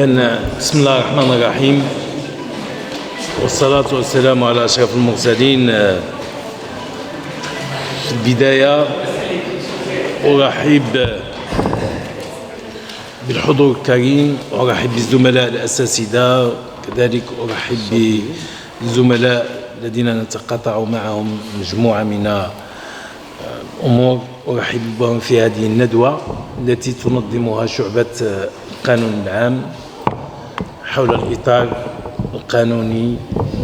بسم الله الرحمن الرحيم، والصلاة والسلام على أشرف المرسلين. في البداية أرحب بالحضور الكريم، أرحب بالزملاء الأساتذة، كذلك أرحب بالزملاء الذين نتقاطع معهم مجموعة من الأمور. أرحب بهم في هذه الندوة التي تنظمها شعبة القانون العام حول الإطار القانوني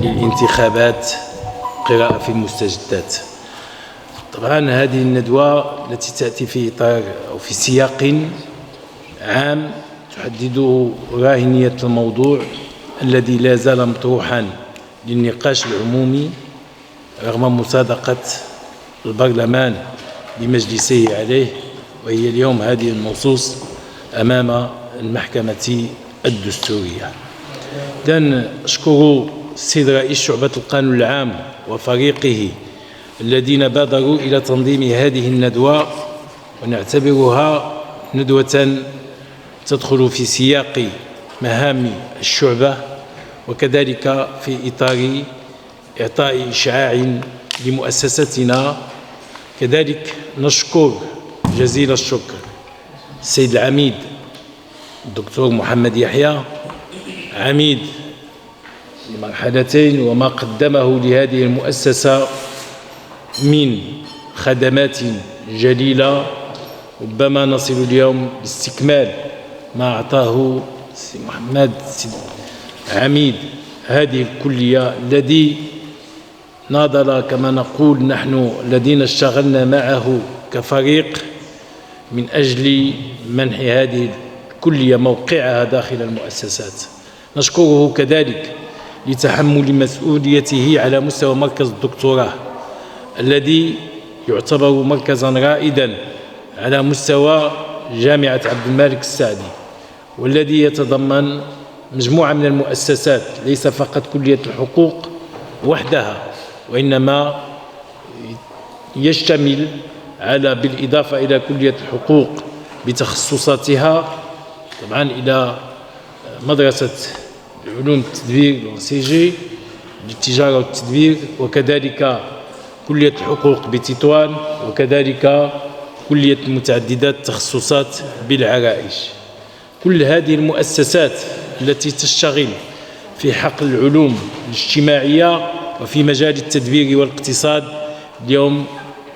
للانتخابات، قراءة في المستجدات. طبعا هذه الندوة التي تأتي في إطار أو في سياق عام تحدد راهنية الموضوع الذي لا زال مطروحا للنقاش العمومي رغم مصادقة البرلمان بمجلسه عليه، وهي اليوم هذه النصوص أمام المحكمة الدستورية. إذن أشكر السيد رئيس شعبة القانون العام وفريقه الذين بادروا إلى تنظيم هذه الندوة، ونعتبرها ندوة تدخل في سياق مهام الشعبة وكذلك في إطار إعطاء إشعاع لمؤسستنا. كذلك نشكر جزيل الشكر السيد العميد الدكتور محمد يحيى، عميد لمرحلتين، وما قدمه لهذه المؤسسة من خدمات جليلة. ربما نصل اليوم باستكمال ما أعطاه السيد محمد عميد هذه الكلية، الذي ناضل كما نقول نحن الذين اشتغلنا معه كفريق من أجل منح هذه الكلية موقعها داخل المؤسسات. نشكره كذلك لتحمل مسؤوليته على مستوى مركز الدكتوراه الذي يعتبر مركزا رائدا على مستوى جامعة عبد الملك السعدي، والذي يتضمن مجموعة من المؤسسات، ليس فقط كلية الحقوق وحدها، وإنما يشتمل على بالإضافة إلى كلية الحقوق بتخصصاتها طبعا إلى مدرسة علوم التدبير سي للتجارة والتدبير، وكذلك كلية الحقوق بتطوان، وكذلك كلية متعددات التخصصات بالعرائش. كل هذه المؤسسات التي تشتغل في حقل العلوم الاجتماعية وفي مجال التدبير والاقتصاد اليوم،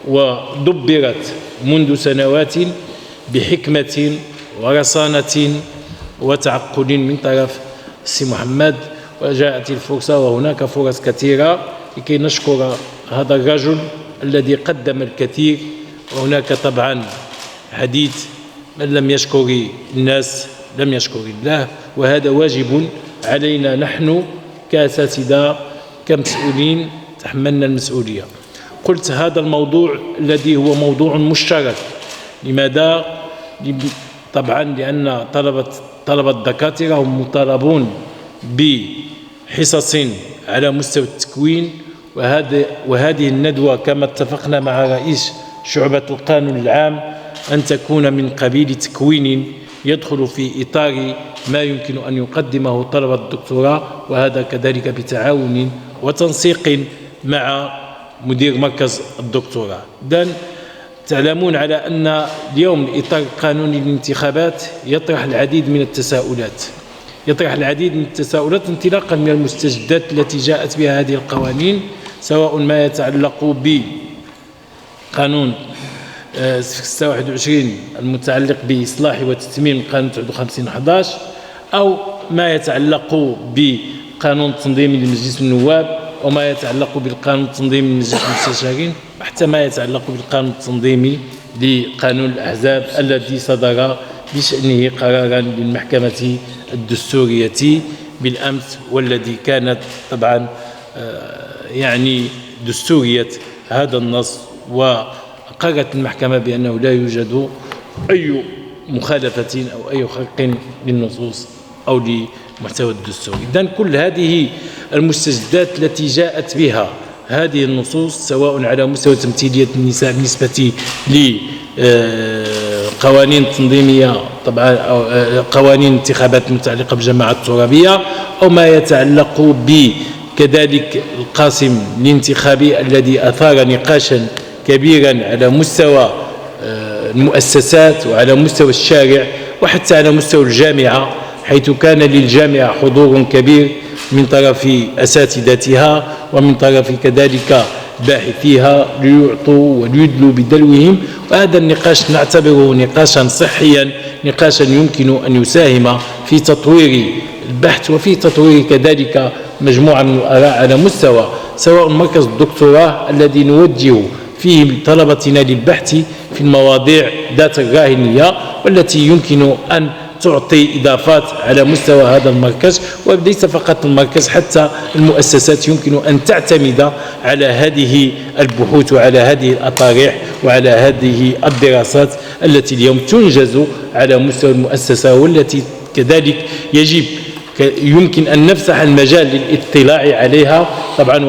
ودبرت منذ سنوات بحكمة ورصانة وتعقل من طرف السي محمد، وجاءت الفرصة وهناك فرص كثيرة لكي نشكر هذا الرجل الذي قدم الكثير. وهناك طبعا حديث من لم يشكر الناس لم يشكر الله، وهذا واجب علينا نحن كأساتذة كمسؤولين تحملنا المسؤولية. قلت هذا الموضوع الذي هو موضوع مشترك. لماذا؟ طبعا لأن طلبة الدكاترة هم مطالبون بحصص على مستوى التكوين، وهذه الندوة كما اتفقنا مع رئيس شعبة القانون العام أن تكون من قبيل تكوين يدخل في إطار ما يمكن أن يقدمه طلبة الدكتوراه، وهذا كذلك بتعاون وتنسيق مع مدير مركز الدكتوراه. إذن تعلمون على أن اليوم الإطار القانوني للانتخابات يطرح العديد من التساؤلات انطلاقا من المستجدات التي جاءت بها هذه القوانين، سواء ما يتعلق بقانون 26 المتعلق بإصلاح وتتميم قانون 59/11، أو ما يتعلق بقانون تنظيم لمجلس النواب، وما يتعلق بالقانون التنظيمي لمجلس المستشارين، وحتى ما يتعلق بالقانون التنظيمي لقانون الأحزاب الذي صدر بشأنه قرارا للمحكمة الدستورية بالأمس، والذي كانت طبعا يعني دستورية هذا النص، وقررت المحكمة بأنه لا يوجد أي مخالفة أو أي خرق للنصوص أو لمحتوى الدستور. إذن كل هذه المستجدات التي جاءت بها هذه النصوص، سواء على مستوى تمثيلية النساء بالنسبة لقوانين تنظيمية طبعا قوانين الانتخابات المتعلقة بالجماعات الترابية، أو ما يتعلق كذلك القاسم الانتخابي الذي أثار نقاشا كبيرا على مستوى المؤسسات وعلى مستوى الشارع وحتى على مستوى الجامعة، حيث كان للجامعة حضور كبير من طرف أساتذتها ومن طرف كذلك باحثيها ليعطوا وليدلوا بدلوهم. وهذا النقاش نعتبره نقاشا صحيا، نقاشا يمكن أن يساهم في تطوير البحث وفي تطوير كذلك مجموعة من الآراء على مستوى سواء مركز الدكتوراه الذي نوجه فيه طلبتنا للبحث في المواضيع ذات الراهنية والتي يمكن أن تعطي إضافات على مستوى هذا المركز، وليس فقط المركز، حتى المؤسسات يمكن أن تعتمد على هذه البحوث وعلى هذه الأطارح وعلى هذه الدراسات التي اليوم تنجز على مستوى المؤسسة، والتي كذلك يمكن أن نفسح المجال للاطلاع عليها طبعا.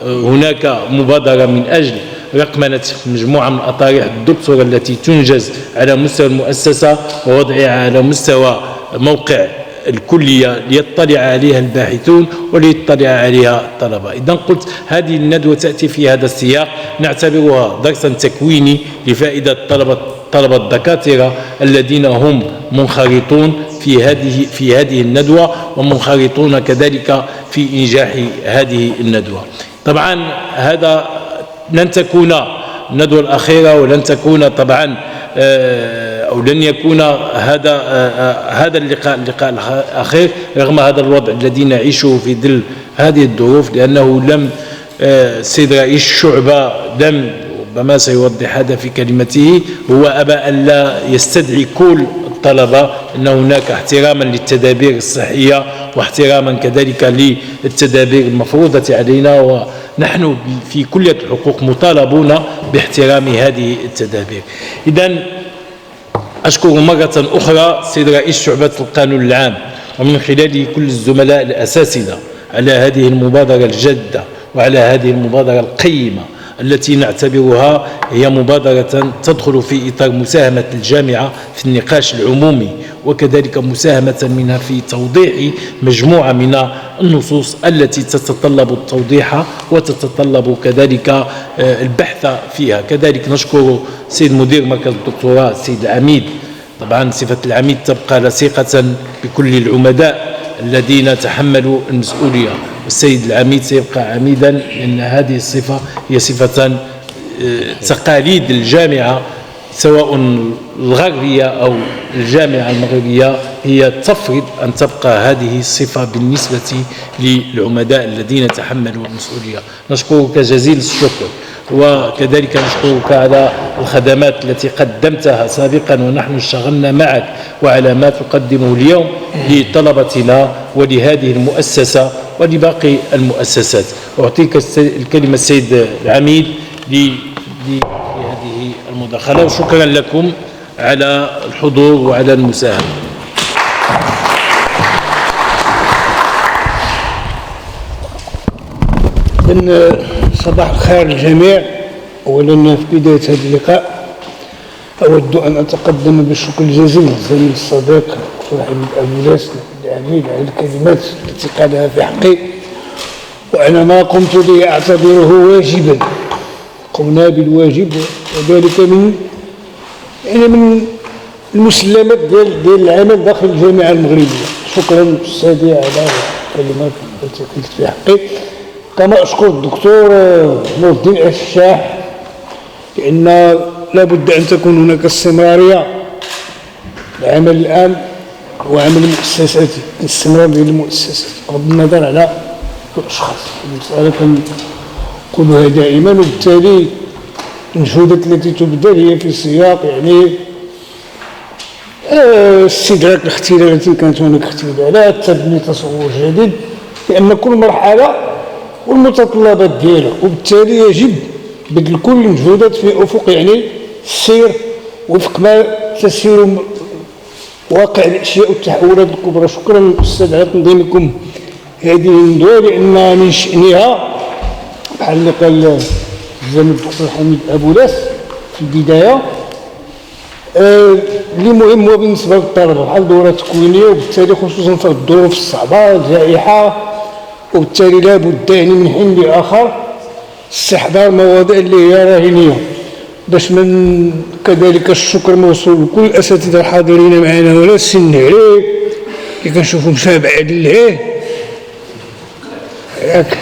وهناك مبادرة من أجل رقمنة مجموعة من أطارح الدكتوراه التي تنجز على مستوى المؤسسة ووضعها على مستوى موقع الكلية ليطلع عليها الباحثون وليطلع عليها الطلبة. إذا قلت هذه الندوة تأتي في هذا السياق، نعتبرها درسا تكويني لفائدة طلبة الدكاترة الذين هم منخرطون في هذه الندوة ومنخرطون كذلك في إنجاح هذه الندوة. طبعا هذا لن تكون الندوة الأخيرة ولن تكون طبعا أو لن يكون هذا اللقاء الأخير رغم هذا الوضع الذي نعيشه في ظل هذه الظروف، لأنه لم السيد رئيس الشعبة لم ربما سيوضح هذا في كلمته، هو أبى أن لا يستدعي كل الطلبة، أن هناك احتراما للتدابير الصحية واحتراما كذلك للتدابير المفروضة علينا، ونحن في كلية الحقوق مطالبون باحترام هذه التدابير. إذن أشكر مرة أخرى سيد رئيس شعبة القانون العام ومن خلاله كل الزملاء الأساتذة على هذه المبادرة الجادة وعلى هذه المبادرة القيمة التي نعتبرها هي مبادرة تدخل في إطار مساهمة الجامعة في النقاش العمومي، وكذلك مساهمة منها في توضيح مجموعة من النصوص التي تتطلب التوضيح وتتطلب كذلك البحث فيها. كذلك نشكر سيد مدير مركز الدكتوراه السيد العميد، طبعا صفة العميد تبقى لصيقة بكل العمداء الذين تحملوا المسؤولية، السيد العميد سيبقى عميدا لأن هذه الصفة هي صفة تقاليد الجامعة سواء الغربية أو الجامعة المغربية، هي تفرض أن تبقى هذه الصفة بالنسبة للعمداء الذين تحملوا المسؤولية. نشكرك جزيل الشكر، وكذلك نشكرك على الخدمات التي قدمتها سابقا ونحن اشتغلنا معك وعلى ما تقدمه اليوم لطلبتنا ولهذه المؤسسة ولباقي المؤسسات. أعطيك الكلمة السيد العميد لهذه المداخلة، وشكرا لكم على الحضور وعلى المساهمة. صباح الخير للجميع. أولا في بداية هذا اللقاء أود أن أتقدم بالشكر الجزيل للزميل الصديق دكتور حميد أبو لاس العميد على الكلمات التي قالها في حقي وأنا ما قمت به أعتبره واجبا. قمنا بالواجب وذلك من المسلمات ديال العمل داخل الجامعة المغربية. شكرا أستاذي على الكلمات التي قلت في حقي. كما أشكر الدكتور نور الدين الشاح لأن لابد أن تكون هناك استمرارية. العمل الآن هو عمل مؤسساتي، الاستمرار ديال المؤسسات بغض النظر على الأشخاص، المسألة كنقولها دائما. وبالتالي المجهودات التي تبذل هي في سياق استدراك الاختلالات إن كانت هناك اختلالات، تبني تصور جديد، لأن كل مرحلة والمتطلبات ديالها، وبالتالي يجب بذل كل المجهودات في أفق السير وفق ما تسير واقع الأشياء والتحولات الكبرى. شكرا للأستاذ على تنظيمكم هذه الندوة، لأن من شأنها بحال اللي قال الزميل الدكتور حميد أبو لاس في البداية اللي مهم هو بالنسبه للطلبه بحال الدوره التكوينيه، وبالتالي خصوصا في الظروف الصعبه الجائحه، وبالتالي لابد يعني من حين لاخر استحضار مواضيع اللي هي راهنيه. باش من كذلك الشكر موصول لكل الاساتذه الحاضرين معنا هنا، السي النهري اللي كنشوفوا مشابع للهيه ياك،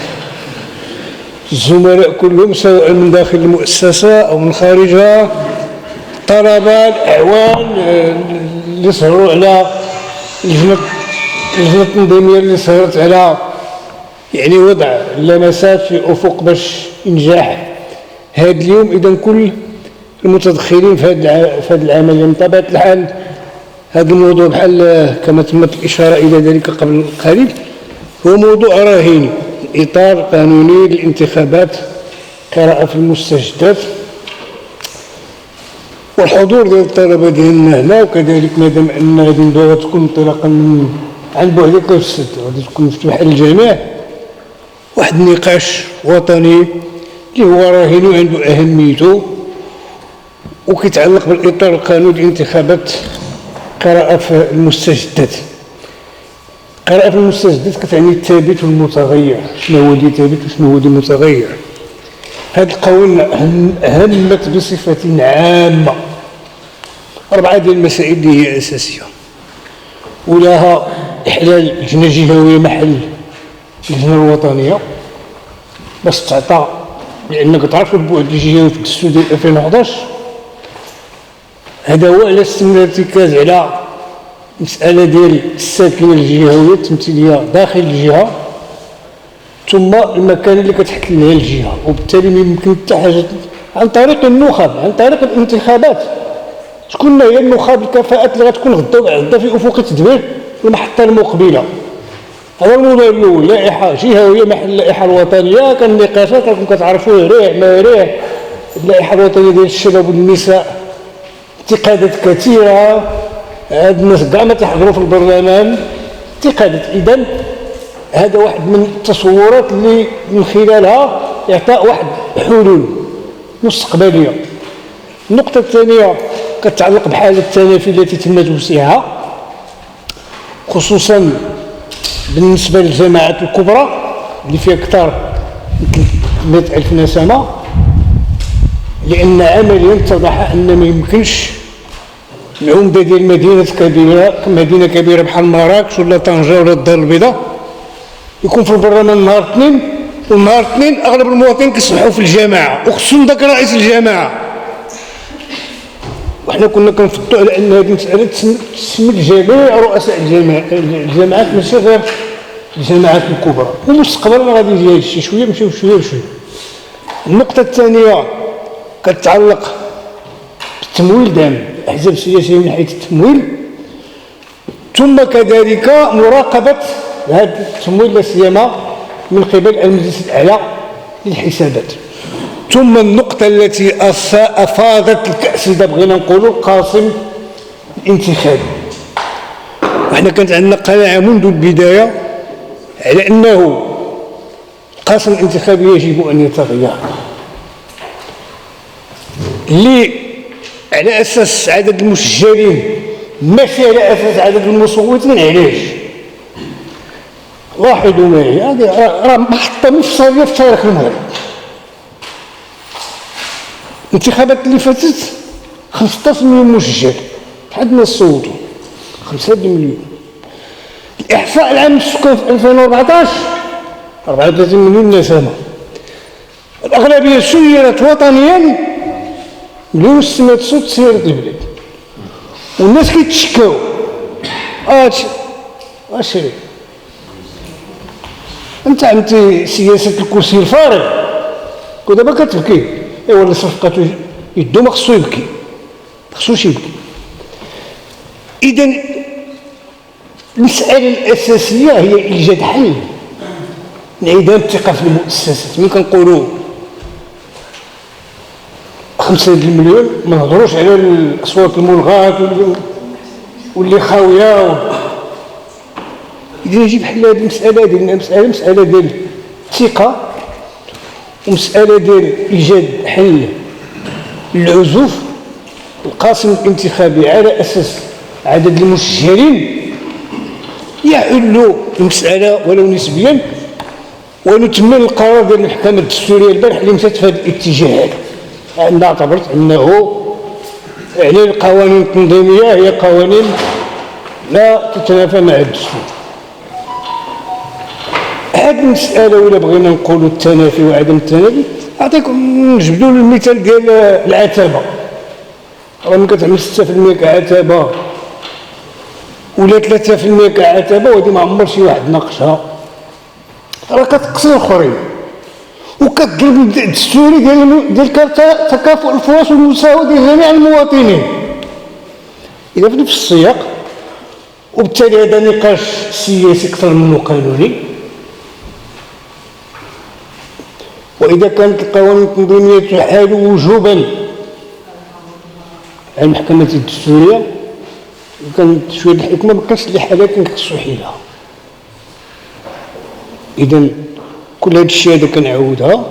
الزملاء كلهم سواء من داخل المؤسسه او من خارجها، الطلبه، الاعوان اللي سهروا على اللجنه التنظيميه اللي سهرت على يعني وضع اللمسات في افق باش انجاح هذا اليوم. اذا كل المتدخلين في هذا العمليه، من طبيعه الحال هذا الموضوع بحال كما تمت الاشاره الى ذلك قبل قليل هو موضوع راهني، اطار قانوني للانتخابات، قراءه في المستجدات، والحضور ديال الطلبه ديالنا هنا، وكذلك مادام ان هذه الندوه تكون انطلاقا عن بعد كيفسد غادي تكون مفتوحه للجميع، واحد النقاش وطني اللي هو راهن وعنده اهميته وكيتعلق بالاطار القانوني للانتخابات، قراءه في المستجدات. قراءه في المستجدات كتعني الثابت والمتغير، شنو هو اللي ثابت وشنو هو اللي متغير. هذا القانون همت بصفه عامه 4 ديال المسائل اللي هي اساسيه، ولها احلال لجنه جهويه محل اللجنه الوطنيه باش تعطى، لانك تعرف البعد الجهوي في الدستور ديال 2011 هذا هو على استمرار الارتكاز على مساله ديال الساكنه الجهويه التمثيليه داخل الجهه ثم المكان اللي كتحتل لها الجهه، وبالتالي ما يمكن حتى حاجه عن طريق النخب، عن طريق الانتخابات. شكون هي النخب الكفاءات اللي غتكون غدا في افق تدبير المحطه المقبله؟ هذا الموضوع الاول. لائحه جهويه محل اللائحه الوطنيه، كان نقاشات راكم كتعرفوا ريح ما ريح، اللائحه الوطنيه ديال الشباب والنساء انتقادات كثيره، هاد الناس كاع ما تيحضروا في البرلمان انتقادات. اذا هذا واحد من التصورات اللي من خلالها اعطاء واحد حلول مستقبليه. النقطه الثانيه كتتعلق بحاله التنافي التي تم توسيعها خصوصا بالنسبه للجماعات الكبرى اللي فيها اكثر من 300,000 نسمه، لان عمليا اتضح ان ما يمكنش العمده ديال مدينه كبيره بحال مراكش ولا طنجه ولا الدار البيضاء يكون في البرلمان نهار الاثنين، ونهار الاثنين اغلب المواطنين كيصبحوا في الجماعه وخصهم ذاك رئيس الجماعه. وحنا كنا كنفضوا على ان هذه المساله تشمل جميع رؤساء الجماعات ماشي غير الجماعات الكبرى، ومستقبلا غادي يجي هادشي شويه ماشي شويه بشويه. النقطه الثانيه كتتعلق بالتمويل دعم الاحزاب السياسيه من حيث التمويل، ثم كذلك مراقبه هذا التمويل لا سيما من قبل المجلس الاعلى للحسابات. ثم النقطه التي افاضت الكاس اذا بغينا نقولوا القاسم الانتخابي، وحنا كانت عندنا قناعه منذ البدايه على انه القاسم الانتخابي يجب ان يتغير على اساس عدد المسجلين ماشي على اساس عدد المصوتين. علاش؟ لاحظوا معي، هذه راه محطه مفصليه في تاريخ المغرب. الانتخابات اللي فاتت 15 مليون مسجل، شحال الناس صوتوا؟ 5 مليون. الاحصاء العام للسكان في 2014 34 مليون نسمه، الاغلبيه سيرت وطنيا 1,600,000 صوت سيرت البلاد، والناس كيتشكاو اش انت عملتي سياسه الكرسي الفارغ ودابا كتبكي. ايوا اللي صفقته يدو ما خصو يبكي، ما خصوش يبكي. اذا المساله الاساسيه هي ايجاد حل انعدام الثقه في المؤسسات. ملي كنقولوا 5 مليون ما نهضروش على الاصوات الملغاه واللي خاويه. إذا يجب حل هذه المساله ديال مساله ديال الثقه، ومساله ديال ايجاد حل للعزوف، القاسم الانتخابي على أساس عدد المسجلين يحل المسألة ولو نسبيا، ونتمم القرار ديال المحكمة الدستورية البارح اللي مشات في هذا الاتجاه هذا. أنا اعتبرت أنه يعني القوانين التنظيمية هي قوانين لا تتنافى مع الدستور. هذه المسألة ولا بغينا نقولوا التنافي وعدم التنافي، أعطيكم نجبدوا المثال ديال العتبة. راه ملي كتعمل 6% كعتبة ولا 3% كعتبة، وهذه ما عمر شي واحد ناقشها، راه كتقصي الاخرين وكتقلب المبدا الدستوري ديال تكافؤ الفرص والمساواه ديال جميع المواطنين. اذا في نفس السياق، وبالتالي هذا نقاش سياسي اكثر منه قانوني. واذا كانت القوانين التنظيميه تحال وجوبا على المحكمه الدستوريه، وكانت شويه الحكمه ما كانش الحالات كنخصو حيلها. اذا كل هذا الشيء هذا كنعاودها،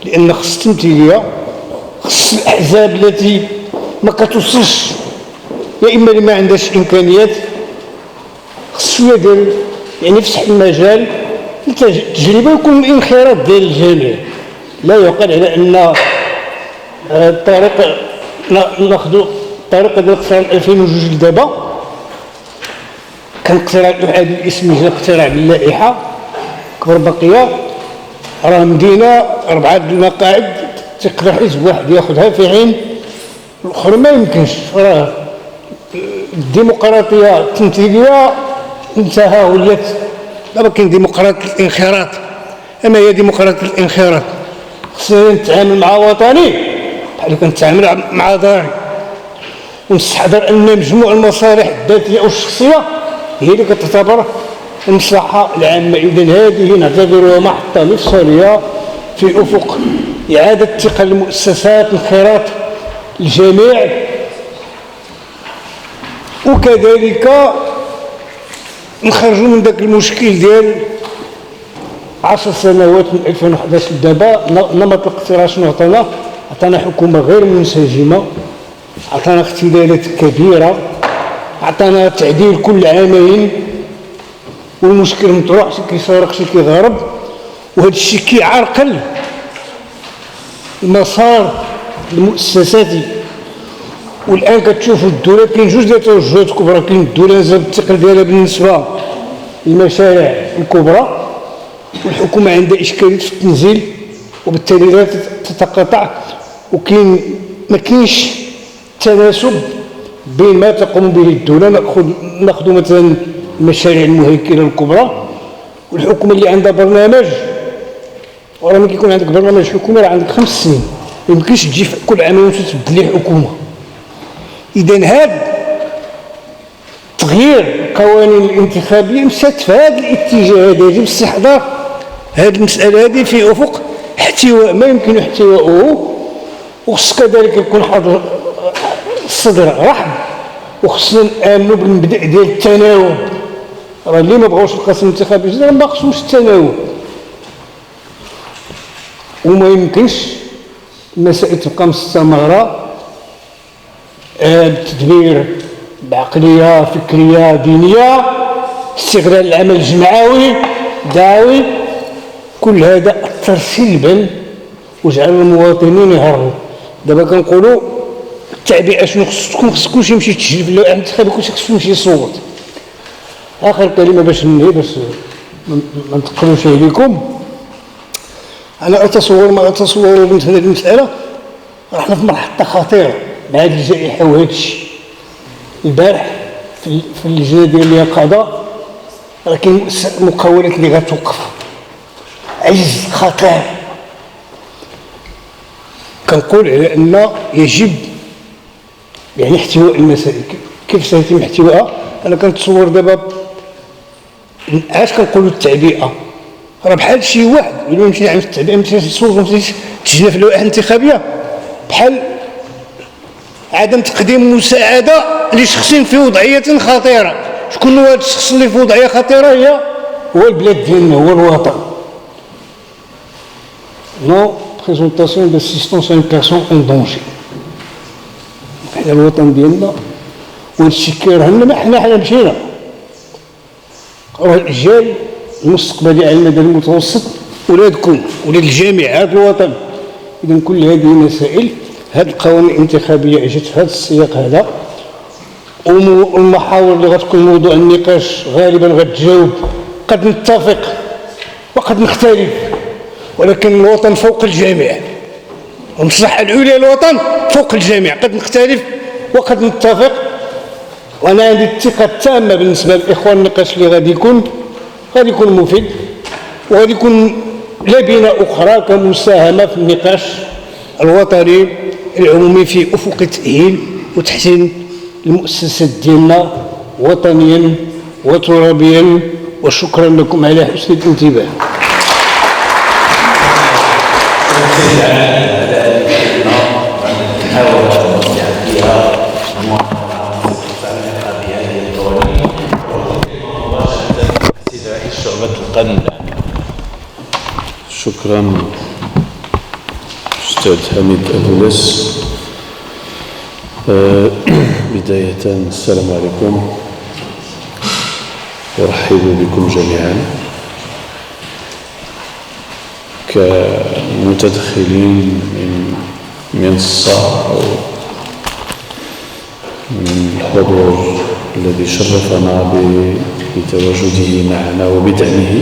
لان خص التمثيليه، خص الاحزاب التي ما كتوصلش يا اما اللي ما عندهاش امكانيات، خص شويه ديال يعني فسح المجال للتجربه ويكون الانخراط ديال الجميع. لا يعقل على ان الطريق ناخذ الطريقه ديال اقتراع 2002 لدابا، كان اقتراع الاحادي الاسمي جا اقتراع باللائحه كبر بقيه، راه مدينه 4 المقاعد تقدر حزب واحد ياخذها، في حين الاخرى ما يمكنش. راه الديمقراطيه التمثيليه انتهى، ولات دابا كاين ديمقراطيه الانخراط. اما هي ديمقراطيه الانخراط خصنا نتعامل مع وطني بحال كنتعامل مع داري، ونستحضر ان مجموع المصالح الذاتيه او الشخصيه هي اللي كتعتبر المصلحه العامه. اذا هذه نعتبرها محطه مفصليه في افق اعاده الثقه للمؤسسات، انخراط الجميع، وكذلك نخرجوا من ذاك المشكل ديال 10 سنوات من 2011 لدابا. نمط الاقتراع شنو عطانا؟ عطانا حكومه غير منسجمه، عطانا اختلالات كبيره، عطانا تعديل كل عامين، والمشكل مطروح، شي كيسارق شي كيغرب، وهذا الشيء كيعرقل المسار المؤسساتي. والان كتشوفوا الدوله كاين جوج ديال التوجهات كبرى. كاين الدوله زاد الثقل ديالها بالنسبه للمشاريع الكبرى، والحكومه عندها اشكاليات في التنزيل وبالتالي لا تتقاطع، وكاين ما كاينش تناسب بين ما تقوم به الدوله. ناخذ مثلا المشاريع المهيكله الكبرى، والحكومه اللي عندها برنامج، وراه ملي كيكون عندك برنامج حكومي راه عندك 5 سنين، ما يمكنش تجي كل عامين وتبدل لي حكومه. اذا هذا تغيير القوانين الانتخابيه مشات في هذا الاتجاه هذا. يجب استحضار هذه المساله هذه في افق احتواء ما يمكن احتواؤه، وخص كذلك يكون حاضر الصدر رحب، وخصنا نامنوا بالمبدا ديال التناوب. راه اللي ما بغاوش القسم الانتخابي الجديد ما خصهمش التناوب، وما يمكنش المسائل تبقى مستمره بتدبير بعقليه فكريه دينيه، استغلال العمل الجمعوي دعوي. كل هذا اثر سلبا وجعل المواطنين يهربوا. دابا كنقولوا التعبئه شنو خص تكون؟ خص كلشي يمشي يتسجل في اللوائح الانتخابيه، كلشي خصو يمشي يصوت. اخر كلمه باش ننهي، باش ما نتقلوش عليكم. انا اتصور ما اتصور من هذه المساله، رحنا في مرحله خطيره مع هذه الجائحه وهذا الشيء. البارح في اللجنه ديال اليقظه راه كاين مقاولات اللي غتوقف، عجز خطير. كنقول على ان يجب يعني احتواء المسائل. كيف سيتم احتوائها؟ انا كنتصور دابا علاش كنقولوا التعبئه، راه بحال شي واحد الا مشى يعمل التعبئه، مشى يصوت مشى تسجل في اللوائح الانتخابيه، بحال عدم تقديم مساعده لشخص في وضعيه خطيره. شكون هو هذا الشخص اللي في وضعيه خطيره؟ هو البلاد ديالنا، هو الوطن. Non présentation d'assistance à une personne en danger. حنا الوطن ديالنا وهادشي كيرهنا ما حنا مشينا راه الاجيال المستقبلي على المدى المتوسط ولادكم ولاد الجامعات الوطن. اذا كل هذه المسائل هذه القوانين الانتخابيه اجت في هذا السياق هذا، والمحاور اللي غتكون موضوع النقاش غالبا غتجاوب قد نتفق وقد نختلف، ولكن الوطن فوق الجميع، المصلحه العليا للوطن فوق الجميع، قد نختلف وقد نتفق. وانا عندي الثقه التامه بالنسبه للاخوان النقاش اللي غادي يكون مفيد، وغادي يكون لبنه اخرى كمساهمه في النقاش الوطني العمومي في افق تاهيل وتحسين المؤسسات ديالنا وطنيا وترابيا. وشكرا لكم على حسن الانتباه. شكرا أستاذ حميد أبولاس. بداية السلام عليكم، أرحب بكم جميعا كمتدخلين من منصة أو من الحضور الذي شرفنا بتواجده معنا وبدعمه،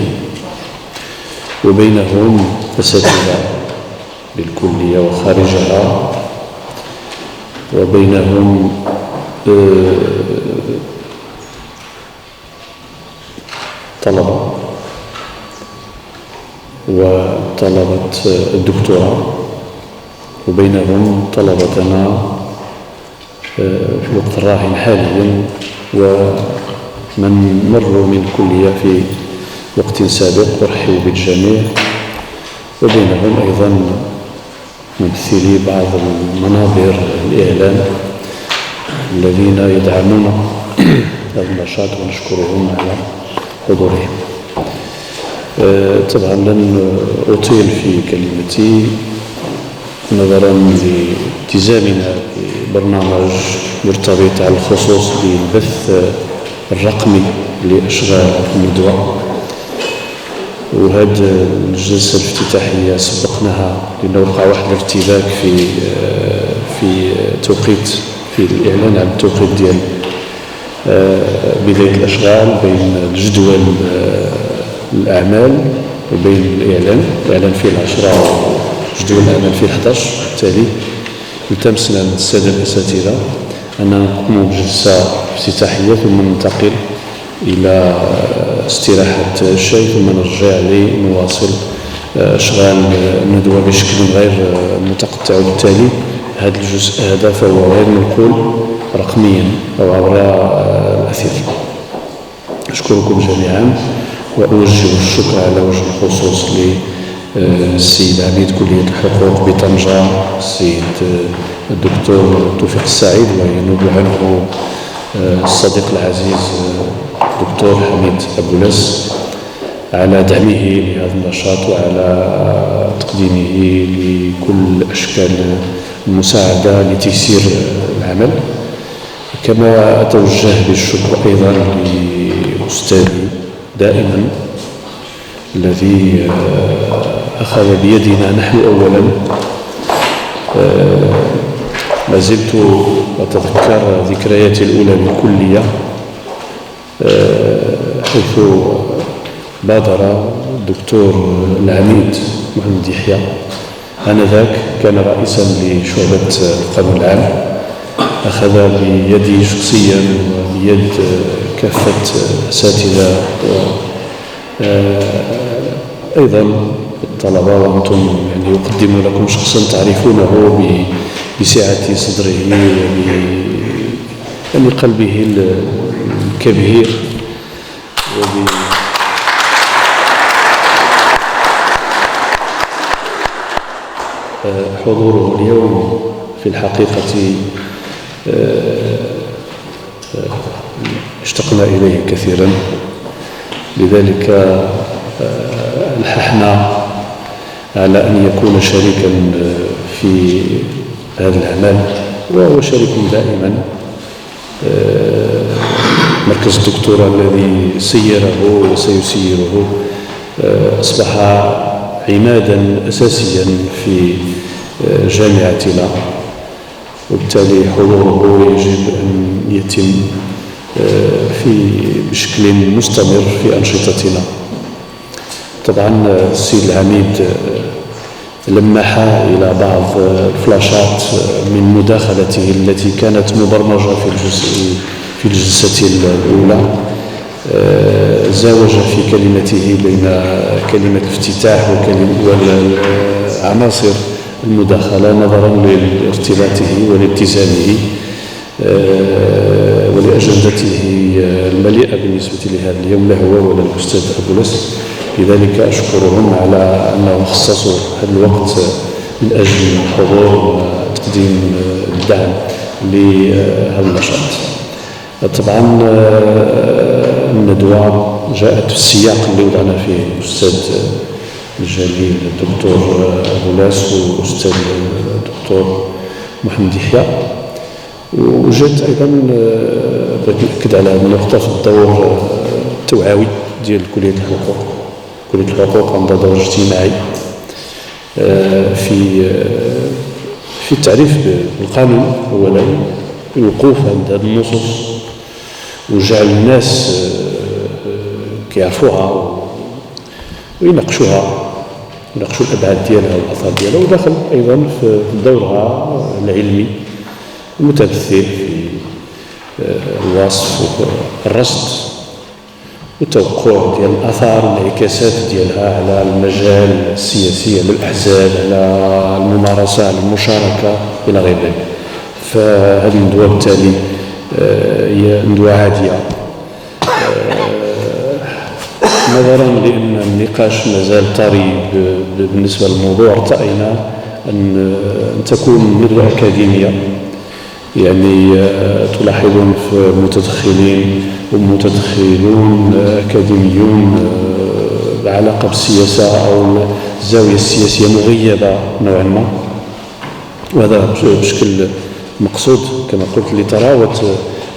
وبينهم أساتذة بالكلية وخارجها، وبينهم طلبة وطلبة الدكتوراه، وبينهم طلبتنا في الوقت الراهن حاليا ومن مروا من الكلية في وقت سابق. أرحب بالجميع، وبينهم أيضا ممثلي بعض المنابر الإعلام الذين يدعمون هذا النشاط ونشكرهم على حضورهم. طبعا لن أطيل في كلمتي نظرا لالتزامنا ببرنامج مرتبط على الخصوص بالبث الرقمي لأشغال الندوة، وهذه الجلسة الافتتاحية سبقناها لأنه وقع واحد الارتباك في توقيت، في الإعلان عن التوقيت ديال بداية الأشغال بين الجدول الأعمال وبين الإعلان فيه 10 وجدول الأعمال فيه 11. بالتالي التمسنا من السادة الأساتذة أننا نقوم بجلسة افتتاحية ثم ننتقل إلى استراحة الشاي ثم نرجع لنواصل أشغال الندوة بشكل غير متقطع. وبالتالي هذا الجزء هذا فهو غير منقول رقميا أو عبر الأثير. أشكركم جميعا وأوجه الشكر على وجه الخصوص للسيد عميد كلية الحقوق بطنجة السيد الدكتور توفيق السعيد، وينوب عنه الصديق العزيز الدكتور حميد أبولاس على دعمه لهذا النشاط وعلى تقديمه لكل أشكال المساعدة لتيسير العمل. كما أتوجه بالشكر أيضا لأستاذي دائما الذي أخذ بيدنا نحن أولا. ما زلت أتذكر ذكرياتي الأولى بالكلية حيث بادر الدكتور العميد محمد يحيى آنذاك كان رئيسا لشعبة القانون العام، أخذ بيدي شخصيا وبيد كافة الأساتذة أيضا الطلبة، وأنتم يعني يقدم لكم شخصا تعرفونه بسعة صدره وبقلبه الكبير حضوره اليوم في الحقيقة اشتقنا إليه كثيرا. لذلك الححنا على أن يكون شريكا في هذا العمل وهو شريك دائما. مركز الدكتوراه الذي سيره وسيسيره أصبح عمادا أساسيا في جامعتنا، وبالتالي حضوره يجب أن يتم بشكل مستمر في أنشطتنا. طبعا السيد العميد لمح إلى بعض الفلاشات من مداخلته التي كانت مبرمجة في الجلسة الأولى. زاوج في كلمته بين كلمة الافتتاح وعناصر المداخلة نظرا لارتباطه والاتزانه ولأجندته المليئة بالنسبة لهذا اليوم، لا هو ولا الأستاذ أبو لس. لذلك أشكرهم على أنهم خصصوا هذا الوقت من أجل الحضور وتقديم الدعم لهذا النشاط. طبعا الندوة جاءت في السياق اللي وضعنا فيه الأستاذ الجليل الدكتور أبو لاس والأستاذ الدكتور محمد يحيى، وجدت أيضا بغيت نأكد على هذه النقطة في الدور التوعوي ديال كلية الحقوق. كلية الحقوق عندها دور اجتماعي في التعريف بالقانون أولا، الوقوف عند هذه النصوص وجعل الناس كيعرفوها ويناقشوها، يناقشوا الأبعاد ديالها والآثار ديالها، ودخل أيضا في دورها العلمي المتمثل في الوصف والرصد والتوقع ديال الآثار والانعكاسات ديالها على المجال السياسي، على الأحزاب، على الممارسة، على المشاركة إلى غير ذلك. فهذه الندوة بالتالي هي ندوة عادية نظرا لأن النقاش مازال طري بالنسبة للموضوع. ارتأينا أن تكون ندوة أكاديمية، يعني تلاحظون في متدخلين ومتدخلون أكاديميون العلاقة بالسياسة أو الزاوية السياسية مغيبة نوعا ما، وهذا بشكل مقصود كما قلت لطراوة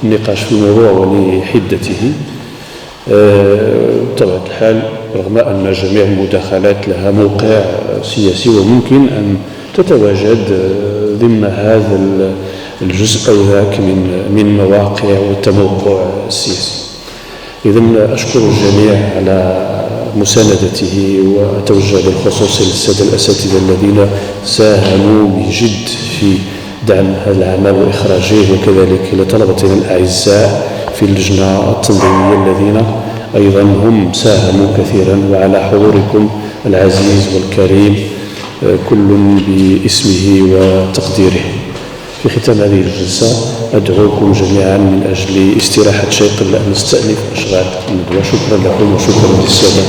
النقاش في الموضوع ولحدته. بطبيعة الحال رغم أن جميع المداخلات لها موقع سياسي وممكن أن تتواجد ضمن هذا الجزء أو ذاك من مواقع والتموقع السياسي. إذن أشكر الجميع على مساندته، وأتوجه بالخصوص للسادة الأساتذة الذين ساهموا بجد في دعم هذا العمل وإخراجه، وكذلك إلى طلبتنا الأعزاء في اللجنة التنظيمية الذين أيضا هم ساهموا كثيرا، وعلى حضوركم العزيز والكريم كل باسمه وتقديره. في ختام هذه الجلسة أدعوكم جميعا من أجل استراحة شيء قبل أن نستأنف أشغال الندوة. شكرا لكم وشكرا للسادة.